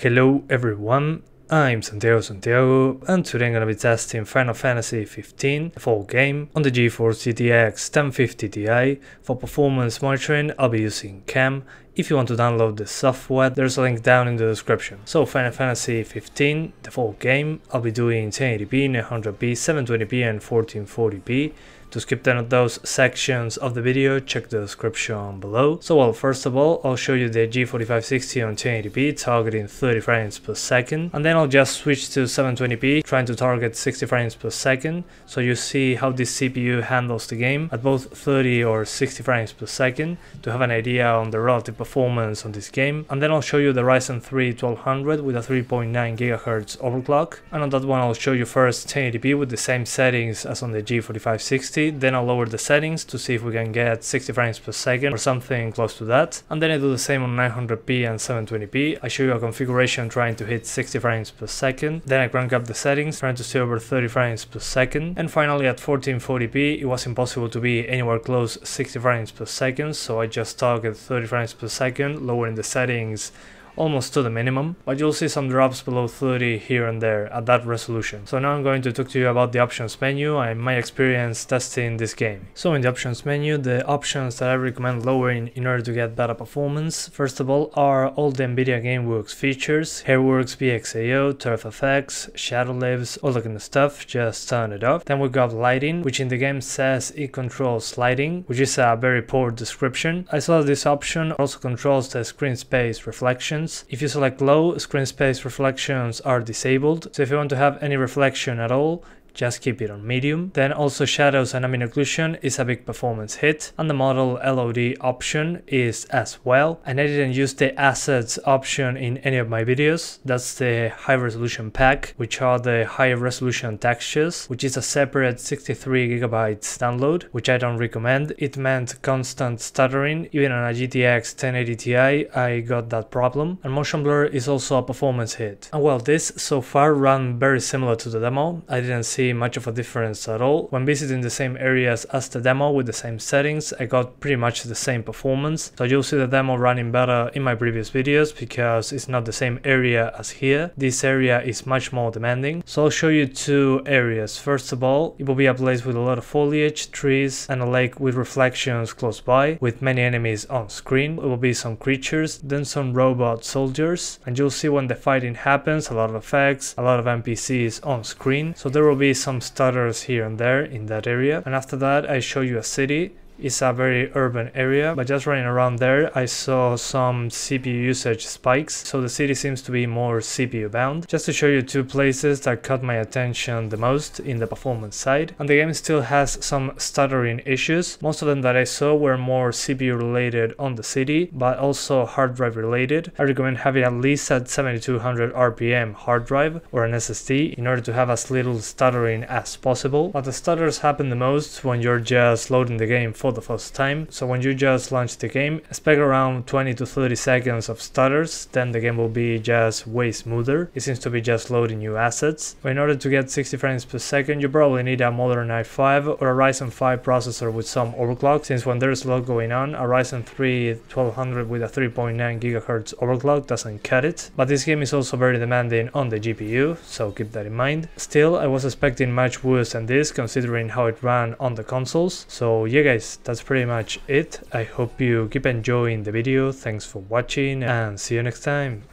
Hello everyone, I'm Santiago, and today I'm gonna be testing Final Fantasy 15, the full game, on the GeForce GTX 1050 Ti. For performance monitoring, I'll be using CAM. If you want to download the software, there's a link down in the description. So Final Fantasy 15, the full game, I'll be doing 1080p, 900p, 720p and 1440p. To skip none of those sections of the video, check the description below. So well, first of all, I'll show you the G4560 on 1080p, targeting 30 frames per second. And then I'll just switch to 720p, trying to target 60 frames per second. So you see how this CPU handles the game at both 30 or 60 frames per second, to have an idea on the relative performance on this game. And then I'll show you the Ryzen 3 1200 with a 3.9 GHz overclock. And on that one, I'll show you first 1080p with the same settings as on the G4560. Then I'll lower the settings to see if we can get 60 frames per second or something close to that. And then I do the same on 900p and 720p. I show you a configuration trying to hit 60 frames per second. Then I crank up the settings, trying to stay over 30 frames per second. And finally at 1440p, it was impossible to be anywhere close 60 frames per second, so I just target 30 frames per second, lowering the settings almost to the minimum, but you'll see some drops below 30 here and there at that resolution. So now I'm going to talk to you about the options menu and my experience testing this game. So in the options menu, the options that I recommend lowering in order to get better performance, first of all, are all the NVIDIA GameWorks features, Hairworks, VXAO, Turf FX, Shadow Lives, all that kind of stuff, just turn it off. Then we got lighting, which in the game says it controls lighting, which is a very poor description. I saw this option also controls the screen space reflections. If you select low, screen space reflections are disabled, so if you want to have any reflection at all, just keep it on medium. Then also shadows and ambient occlusion is a big performance hit, and the model LOD option is as well. And I didn't use the assets option in any of my videos. That's the high resolution pack, which are the high resolution textures, which is a separate 63 GB download, which I don't recommend. It meant constant stuttering. Even on a GTX 1080 Ti, I got that problem. And motion blur is also a performance hit. And well, this so far ran very similar to the demo. I didn't see much of a difference at all. When visiting the same areas as the demo with the same settings, I got pretty much the same performance. So you'll see the demo running better in my previous videos because it's not the same area as here. This area is much more demanding. So I'll show you two areas. First of all, it will be a place with a lot of foliage, trees, and a lake with reflections close by, with many enemies on screen. It will be some creatures, then some robot soldiers, and you'll see when the fighting happens, a lot of effects, a lot of NPCs on screen. So there will be some stutters here and there in that area. And after that, I show you a city. It's a very urban area, but just running around there, I saw some CPU usage spikes, so the city seems to be more CPU bound. Just to show you two places that caught my attention the most in the performance side. And the game still has some stuttering issues. Most of them that I saw were more CPU related on the city, but also hard drive related. I recommend having at least a 7200 RPM hard drive or an SSD in order to have as little stuttering as possible. But the stutters happen the most when you're just loading the game for the first time. So when you just launch the game, expect around 20 to 30 seconds of stutters, then the game will be just way smoother. It seems to be just loading new assets. But in order to get 60 frames per second, you probably need a modern i5 or a Ryzen 5 processor with some overclock, since when there's a lot going on, a Ryzen 3 1200 with a 3.9 GHz overclock doesn't cut it. But this game is also very demanding on the GPU, so keep that in mind. Still, I was expecting much worse than this, considering how it ran on the consoles. So yeah guys, that's pretty much it. I hope you keep enjoying the video. Thanks for watching and see you next time.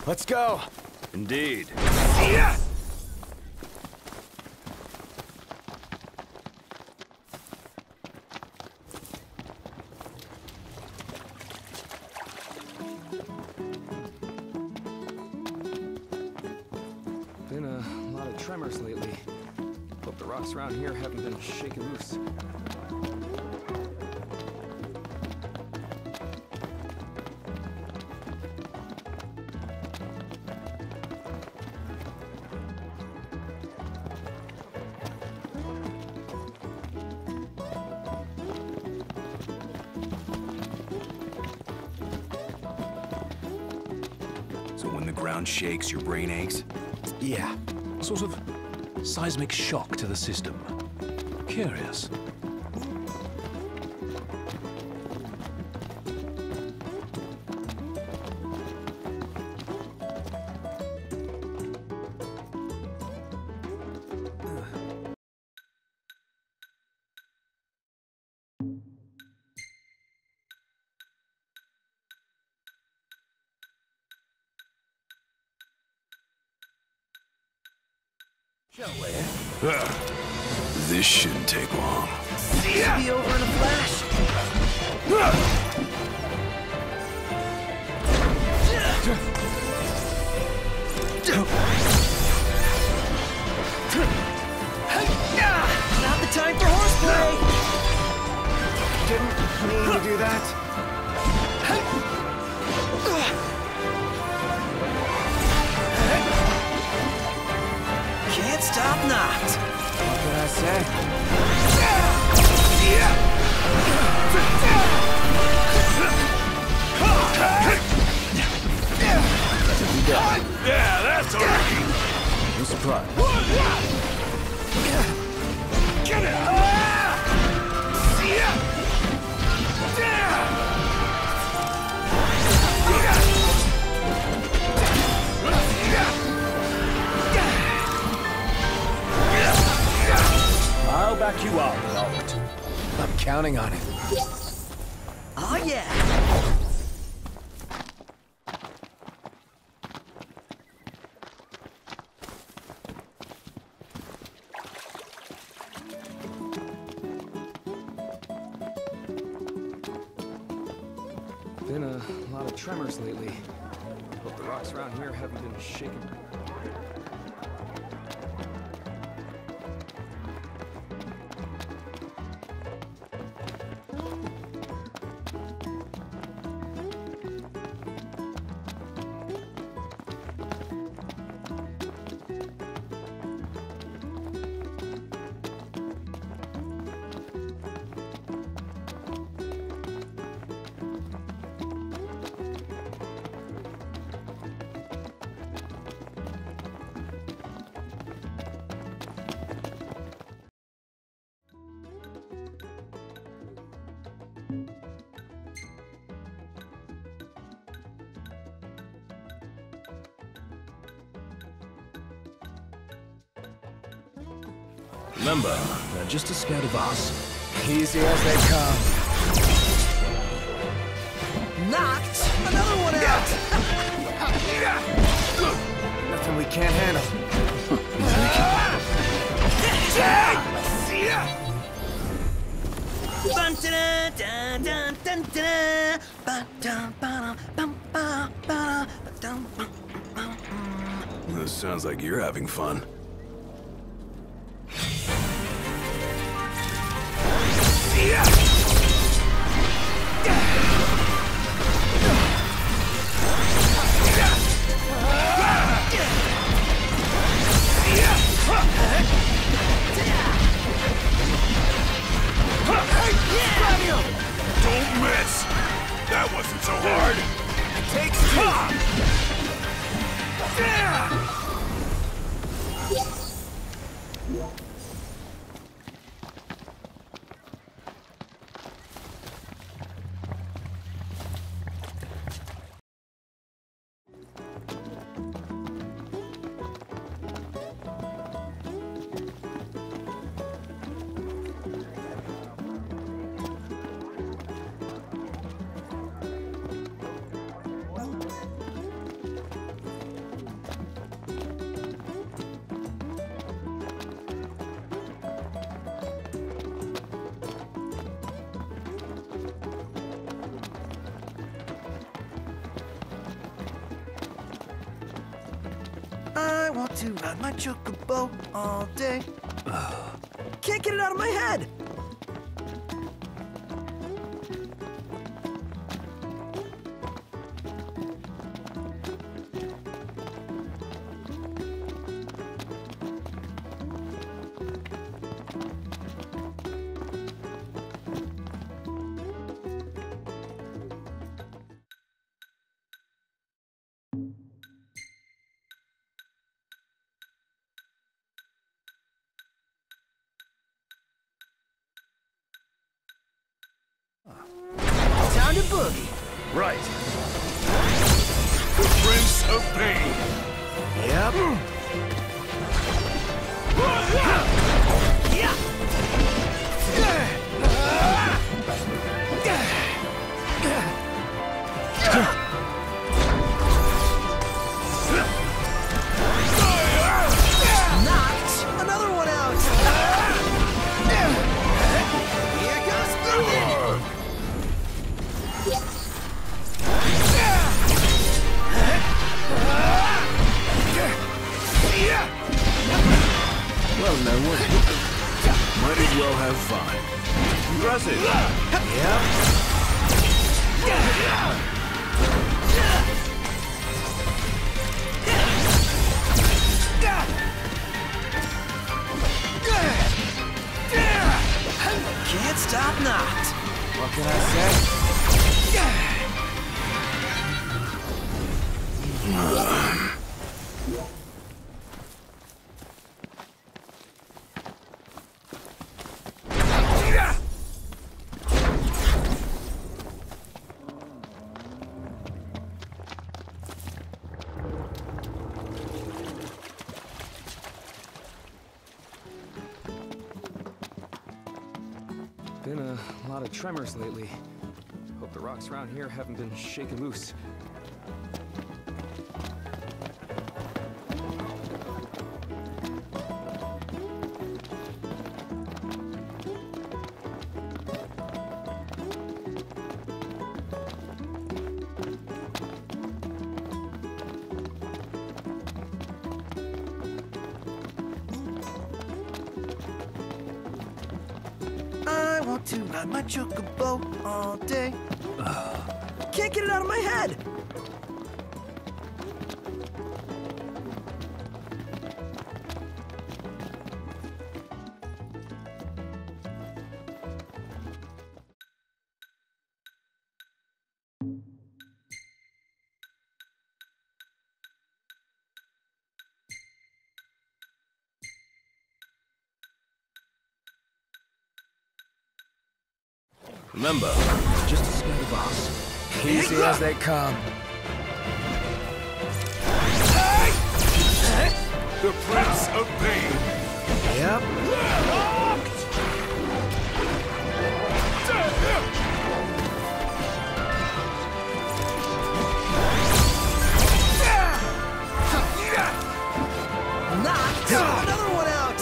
Let's go. Indeed. Yeah. Been a lot of tremors lately. Hope the rocks around here haven't been shaking loose. So when the ground shakes, your brain aches? Yeah, sort of seismic shock to the system. Curious. This shouldn't take long. It'll be over in a flash. Not the time for horseplay. Didn't mean to do that. Can't stop knocked. What can I say? Yeah, that's alright. No surprise. Get it! I'll back you up, Robert. I'm counting on it. Oh yeah. Been a lot of tremors lately. Hope the rocks around here haven't been shaking. Remember, they're just as scared of us. Easy as they come. Knocked another one out. Nothing we can't handle. This sounds like you're having fun. Don't miss! That wasn't so hard! Takes I want to ride my chocobo all day. Can't get it out of my head. Time to boogie. Right. The Prince of Pain. Yep. Yeah. Been a lot of tremors lately. Hope the rocks around here haven't been shaken loose. I want to ride my chocobo all day. Can't get it out of my head. Remember, just a scared of us. Easy as they come. The Prince of Pain. Yep. Another one out.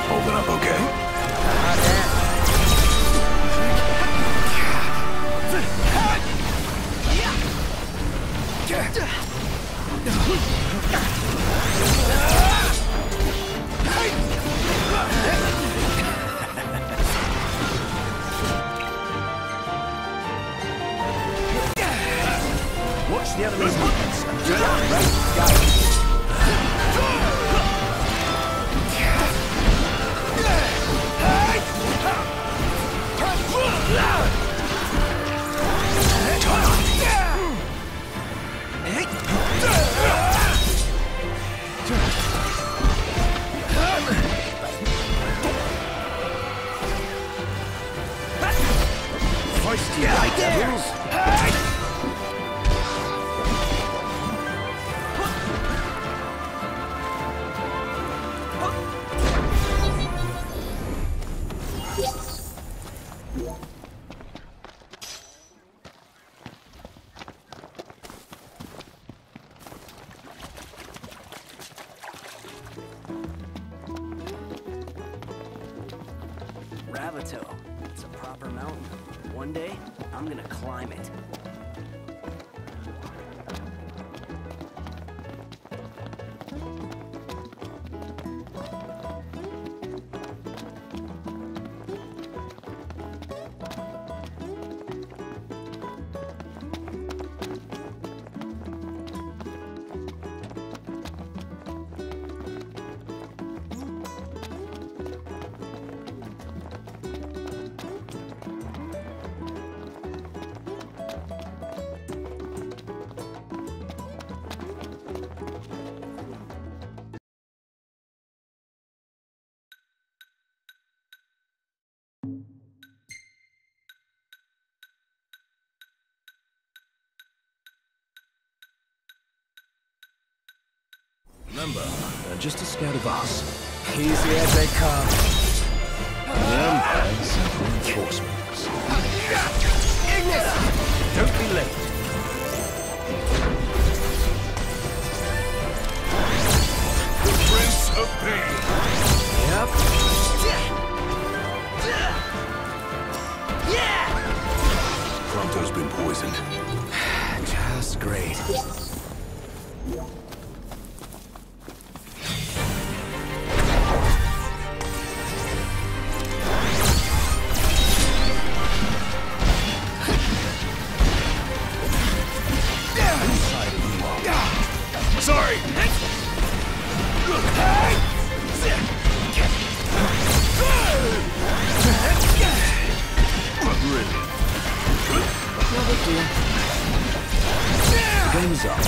Holding up okay? Watch the enemy's movements. Right? Got it. Feisty right there. Grabado. It's a proper mountain. One day, I'm gonna climb it. Remember, they're just a scared of us. Easy as they come. Them and some reinforcements. Ignis! Don't be late. The Prince of Pain. Yep. Prompto's been poisoned. Just great. Sorry! Shoulders up.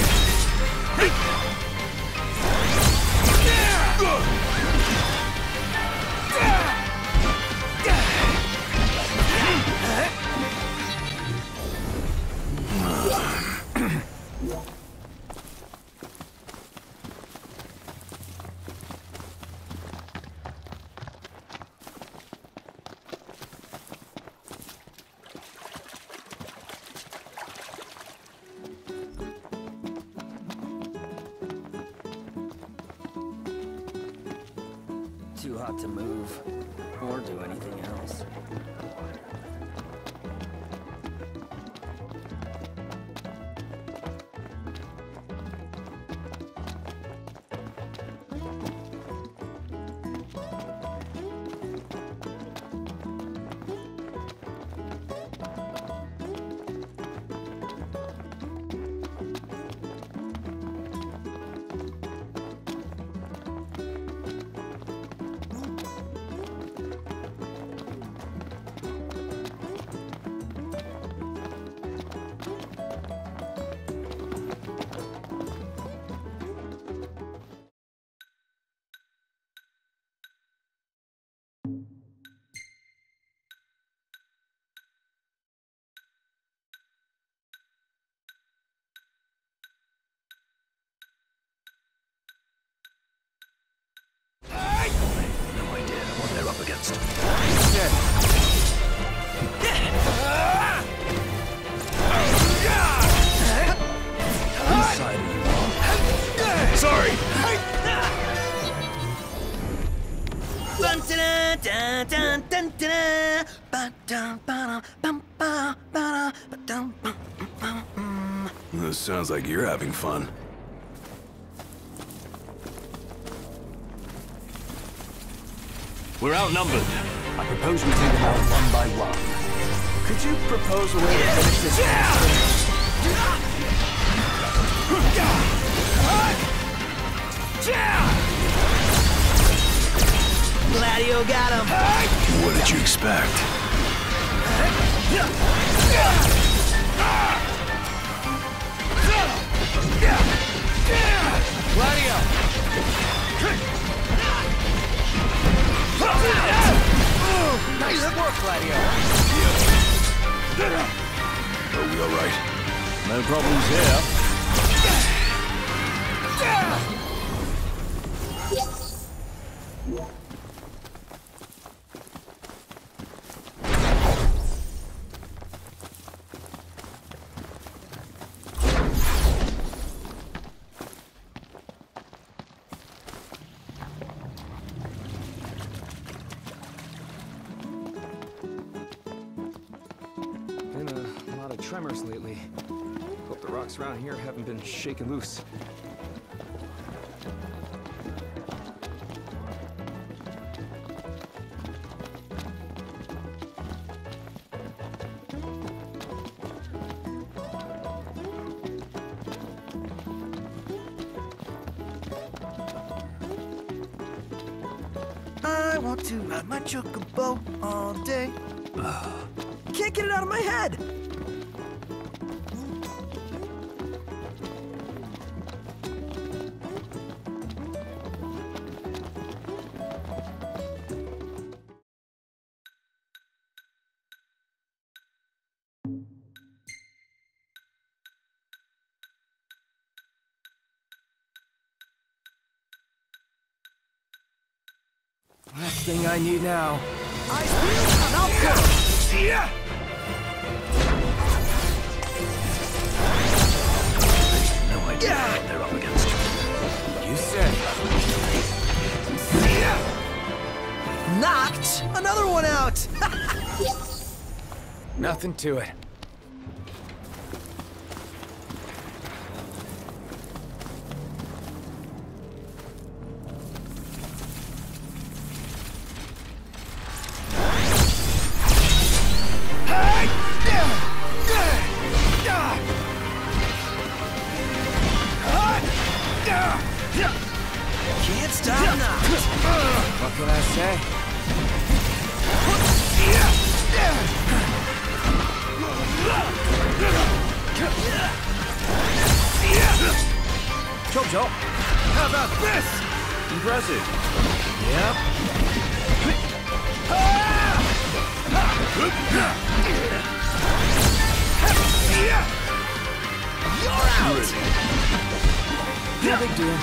Too hot to move or do anything else. No idea what they're up against. Whose side are you on? Sorry! This sounds like you're having fun. We're outnumbered. I propose we take them out one by one. Could you propose a way to finish this? Gladio got him! What did you expect? Nice work, Gladio. Are we all right? No problems here. Been a lot of tremors lately. Hope the rocks around here haven't been shaken loose. I want to ride my chocobo all day. Can't get it out of my head. Last thing I need now. Eyes peeled, mouth closed. Yeah! No idea what they're up against. You said. Knocked another one out. Nothing to it. Can't stop now. What can I say? Joe. How about this? Impressive. Yep. You're out! No big deal.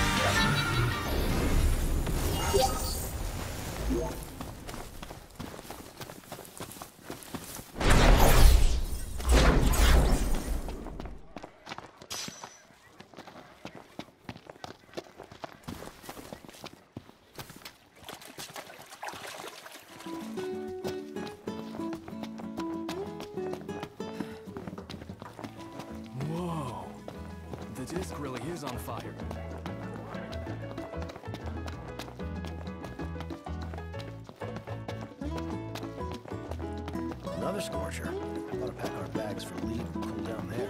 Whoa. The disc really is on fire. Another scorcher. Gotta pack our bags for leave and cool down there.